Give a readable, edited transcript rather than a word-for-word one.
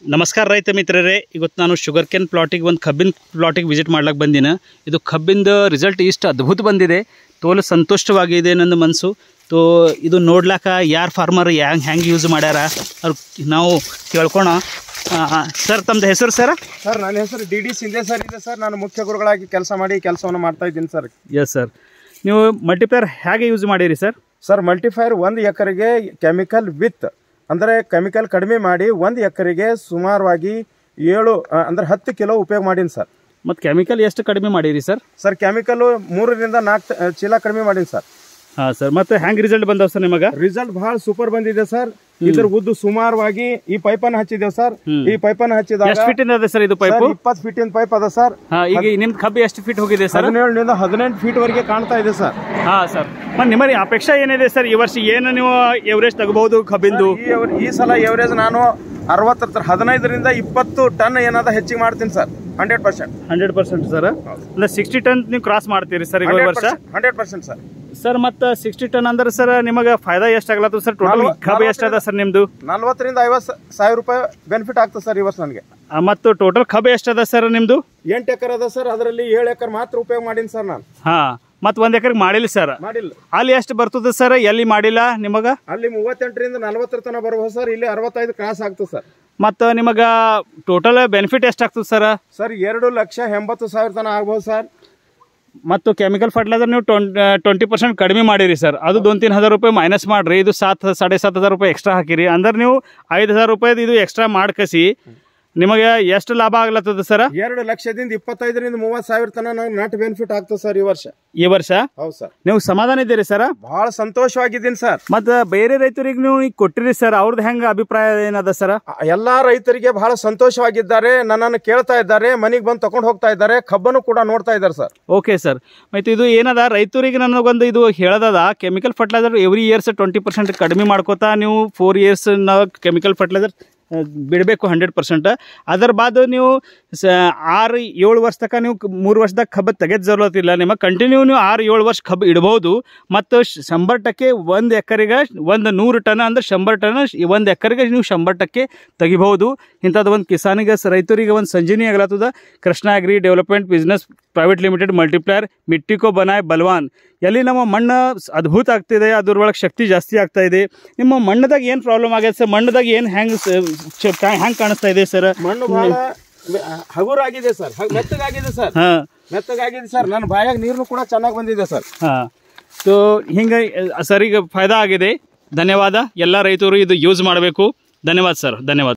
ನಮಸ್ಕಾರ ರೈತ ಮಿತ್ರರೇ, ಇವತ್ತು ನಾನು ಶುಗರ್ ಕೇನ್ ಪ್ಲಾಟಿಗೆ ಒಂದು ಕಬ್ಬಿನ ಪ್ಲಾಟಿಗೆ ವಿಸಿಟ್ ಮಾಡ್ಲಿಕ್ಕೆ ಬಂದಿನ. ಇದು ಕಬ್ಬಿಂದ ರಿಸಲ್ಟ್ ಇಷ್ಟು ಅದ್ಭುತ ಬಂದಿದೆ, ತೋಲು ಸಂತುಷ್ಟವಾಗಿದೆ ನನ್ನ ಮನಸ್ಸು. ತೋ ಇದು ನೋಡ್ಲಾಕ ಯಾರು ಫಾರ್ಮರ್ ಹೆಂಗೆ ಯೂಸ್ ಮಾಡ್ಯಾರ ಅವ್ರು ನಾವು ಕೇಳ್ಕೊಳ. ಸರ್ ತಮ್ಮದು ಹೆಸರು ಸರ್? ಸರ್ ನನ್ನ ಹೆಸರು ಡಿ ಸಿಂಧೆ ಸರ್ ಇದೆ ಸರ್. ನಾನು ಮುಖ್ಯ ಗುರುಗಳಾಗಿ ಕೆಲಸವನ್ನು ಮಾಡ್ತಾ ಇದ್ದೀನಿ ಸರ್. Yes sir. ನೀವು ಮಲ್ಟಿಪ್ಲೇಯರ್ ಹೇಗೆ ಯೂಸ್ ಮಾಡಿರಿ ಸರ್? ಸರ್ ಮಲ್ಟಿಫೈರ್ 1 ಎಕರೆಗೆ ಕೆಮಿಕಲ್ ವಿತ್ ಅಂದರೆ ಕೆಮಿಕಲ್ ಕಡಿಮೆ ಮಾಡಿ 1 ಎಕರೆಗೆ ಸುಮಾರವಾಗಿ 10 ಕಿಲೋ ಉಪಯೋಗ ಮಾಡೀನಿ ಸರ್. ಮತ್ತು ಕೆಮಿಕಲ್ ಎಷ್ಟು ಕಡಿಮೆ ಮಾಡಿರಿ ಸರ್? ಸರ್ ಕೆಮಿಕಲ್ 3 ರಿಂದ 4 ಚೀಲ ಕಡಿಮೆ ಮಾಡೀನಿ ಸರ್. ಹಾಂ ಸರ್. ಮತ್ತು ಹೆಂಗೆ ರಿಸಲ್ಟ್ ಬಂದವ ಸರ್ ನಿಮಗೆ? ರಿಸಲ್ಟ್ ಬಹಳ ಸೂಪರ್ ಬಂದಿದೆ ಸರ್. ಇದ್ರ ಉದ್ದು ಸುಮಾರವಾಗಿ ಈ ಪೈಪನ್ನು ಹಚ್ಚಿದ್ದೇವೆ ಸರ್. ಈ ಪೈಪನ್ನು ಹಚ್ಚಿದಾಗ ಎಷ್ಟು ಫೀಟ್ ಅದ ಸರ್ ಇದು ಪೈಪ್? 20 ಫೀಟಿನ ಪೈಪ್ ಅದ ಸರ್. ಈಗ ನಿಮ್ದು ಕಬ್ಬು ಎಷ್ಟು ಫೀಟ್ ಹೋಗಿದೆ ಸರ್? 17 ರಿಂದ 18 ಫೀಟ್ ವರೆಗೆ ಕಾಣ್ತಾ ಇದೆ ಸರ್. ಹಾಂ ಸರ್. ಮತ್ತು ನಿಮ್ಮಲ್ಲಿ ಅಪೇಕ್ಷೆ ಏನಿದೆ ಸರ್ ಈ ವರ್ಷ? ಏನು ನೀವು ಎವರೇಜ್ ತಗೋಬಹುದು ಕಬ್ಬಿಂದು? ಈ ಸಲ ಎವರೇಜ್ ನಾನು 15 ರಿಂದ 20 ಟನ್ ಏನಾದ ಹೆಚ್ಚಿಗೆ ಮಾಡ್ತೀನಿ ಸರ್. 100% ಸರ್. ಅಂದ್ರೆ 60 ಟನ್ ನೀವು ಕ್ರಾಸ್ ಮಾಡ್ತೀರಿ ಸರ್ ಈ ವರ್ಷ? 100% ಸರ್. ಸರ್ ಮತ್ತೆ 60 ಟನ್ ಅಂದ್ರೆ ಸರ್ ನಿಮಗೆ ಫಾಯ್ದಾ ಎಷ್ಟಾಗ್ಲತ್ತ ಸರ್? ಟೋಟಲ್ ಕಬ್ಬು ಎಷ್ಟದ ಸರ್ ನಿಮ್ದು? 40 ರಿಂದ 50 ಸಾವಿರ ರೂಪಾಯಿ ಬೆನಿಫಿಟ್ ಆಗ್ತದೆ ಸರ್ ಈ ವರ್ಷ ನನಗೆ. ಮತ್ತು ಟೋಟಲ್ ಕಬ್ಬು ಎಷ್ಟದ ಸರ್ ನಿಮ್ದು? 8 ಎಕರೆ ಅದ ಸರ್. ಅದರಲ್ಲಿ 7 ಎಕರೆ ಮಾತ್ರ ಉಪಯೋಗ ಮಾಡೀನಿ ಸರ್ ನಾನು. ಹಾ. ಮತ್ತು 1 ಎಕರೆಗೆ ಮಾಡಿಲ್ಲ ಸರ್? ಮಾಡಿಲ್ಲ. ಅಲ್ಲಿ ಎಷ್ಟು ಬರ್ತದೆ ಸರ್? ಎಲ್ಲಿ ಮಾಡಿಲ್ಲ ನಿಮಗ? ಅಲ್ಲಿ 38 ರಿಂದ 40 ತನಕ ಬರ್ಬೋದು ಸರ್. ಇಲ್ಲಿ 65 ಕ್ರಾಸ್ ಆಗ್ತದೆ ಸರ್. ಮತ್ತು ನಿಮಗೆ ಟೋಟಲ್ ಬೆನಿಫಿಟ್ ಎಷ್ಟಾಗ್ತದೆ ಸರ್? ಸರ್ 2,80,000 ತನಕ ಆಗ್ಬೋದು ಸರ್. ಮತ್ತು ಕೆಮಿಕಲ್ ಫರ್ಟಿಲೈಸರ್ ನೀವು 20% ಕಡಿಮೆ ಮಾಡಿರಿ ಸರ್. ಅದು 2-3 ಹಜಾರ್ ರೂಪಾಯಿ ಮೈನಸ್ ಮಾಡಿರಿ. ಇದು 7,500 ರೂಪಾಯಿ ಎಕ್ಸ್ಟ್ರಾ ಹಾಕಿರಿ. ಅಂದ್ರೆ ನೀವು 5,000 ರೂಪಾಯಿದು ಇದು ಎಕ್ಸ್ಟ್ರಾ ಮಾಡ್ಕಸಿ ನಿಮಗೆ ಎಷ್ಟು ಲಾಭ ಆಗ್ಲತ್ತದ ಸರ್? 2 ಲಕ್ಷದಿಂದ 25 ರಿಂದ 30 ಸಾವಿರ ತನಕ ನಂಗೆ ನೆಟ್ ಬೆನಿಫಿಟ್ ಆಗ್ತದೆ ಸರ್ ಈ ವರ್ಷ. ಈ ವರ್ಷ? ಹೌದು ಸರ್. ನೀವು ಸಮಾಧಾನ ಇದ್ದೀರಿ ಸರ್? ಬಹಳ ಸಂತೋಷವಾಗಿದ್ದೀನಿ ಸರ್. ಮತ್ತು ಬೇರೆ ರೈತರಿಗೆ ನೀವು ಈಗ ಕೊಟ್ಟಿರಿ ಸರ್, ಅವ್ರದ್ದು ಹೆಂಗೆ ಅಭಿಪ್ರಾಯ ಏನದ ಸರ್? ಎಲ್ಲಾ ರೈತರಿಗೆ ಬಹಳ ಸಂತೋಷವಾಗಿದ್ದಾರೆ. ನನ್ನನ್ನು ಕೇಳ್ತಾ ಇದ್ದಾರೆ, ಮನೆಗೆ ಬಂದು ತಗೊಂಡು ಹೋಗ್ತಾ ಇದ್ದಾರೆ, ಕಬ್ಬನ್ನು ಕೂಡ ನೋಡ್ತಾ ಇದ್ದಾರೆ ಸರ್. Okay sir. ಮತ್ತು ಇದು ಏನದ ರೈತರಿಗೆ ನನಗೊಂದು ಇದು ಹೇಳದ, ಕೆಮಿಕಲ್ ಫರ್ಟಿಲೈಸರ್ ಎವ್ರಿ ಇಯರ್ಸ್ 20% ಕಡಿಮೆ ಮಾಡ್ಕೋತಾ ನೀವು 4 ಇಯರ್ಸ್ ಕೆಮಿಕಲ್ ಫರ್ಟಿಲೈಸರ್ ಬಿಡಬೇಕು 100%. ಅದರ ಬಾದ್ ನೀವು 6-7 ವರ್ಷ ತನಕ ನೀವು 3 ವರ್ಷದಾಗ ಕಬ್ಬು ತೆಗೆದು ಜರೂರತ್ತಿಲ್ಲ. ನಿಮಗೆ ಕಂಟಿನ್ಯೂ ನೀವು 6-7 ವರ್ಷ ಕಬ್ಬು ಇಡ್ಬೋದು. ಮತ್ತು 100% 1 ಎಕರೆಗೆ 100 ಟನ್ ಅಂದ್ರೆ 100 ಟನ್ 1 ಎಕರೆಗೆ ನೀವು 100% ತೆಗಿಬಹುದು. ಇಂಥದ್ದು ಒಂದು ಕಿಸಾನಿಗೆ ರೈತರಿಗೆ ಒಂದು ಸಂಜೀವನಿ ಆಗ್ಲತ್ತದ. Krishna agri development business private limited multiplier ಮಿಟ್ಟಿಕೋ ಬನಾಯ್ ಬಲ್ವಾನ್. ಎಲ್ಲಿ ನಮ್ಮ ಮಣ್ಣು ಅದ್ಭುತ ಆಗ್ತಿದೆ, ಅದ್ರೊಳಗೆ ಶಕ್ತಿ ಜಾಸ್ತಿ ಆಗ್ತಾ ಇದೆ. ನಿಮ್ಮ ಮಣ್ಣದಾಗ ಏನು ಪ್ರಾಬ್ಲಮ್ ಆಗೈತೆ ಸರ್? ಮಣ್ಣದಾಗ ಏನು ಹೆಂಗೆ ಕಾಣಿಸ್ತಾ ಇದೆ ಸರ್? ಮಣ್ಣು ಬಹಳ ಹಗುರಾಗಿದೆ ಸರ್, ಮೆತ್ತಗಾಗಿದೆ ಸರ್. ಮೆತ್ತಗಾಗಿದೆ ಸರ್. ನನ್ನ ಬಾಯಾಗ ನೀರು ಕೂಡ ಚೆನ್ನಾಗಿ ಬಂದಿದೆ ಸರ್. ಹಾಂ. ಸೊ ಹಿಂಗೆ ಸರ್ ಈಗ ಫಾಯ್ದಾ ಆಗಿದೆ. ಧನ್ಯವಾದ. ಎಲ್ಲ ರೈತರು ಇದು ಯೂಸ್ ಮಾಡಬೇಕು. ಧನ್ಯವಾದ ಸರ್. ಧನ್ಯವಾದ.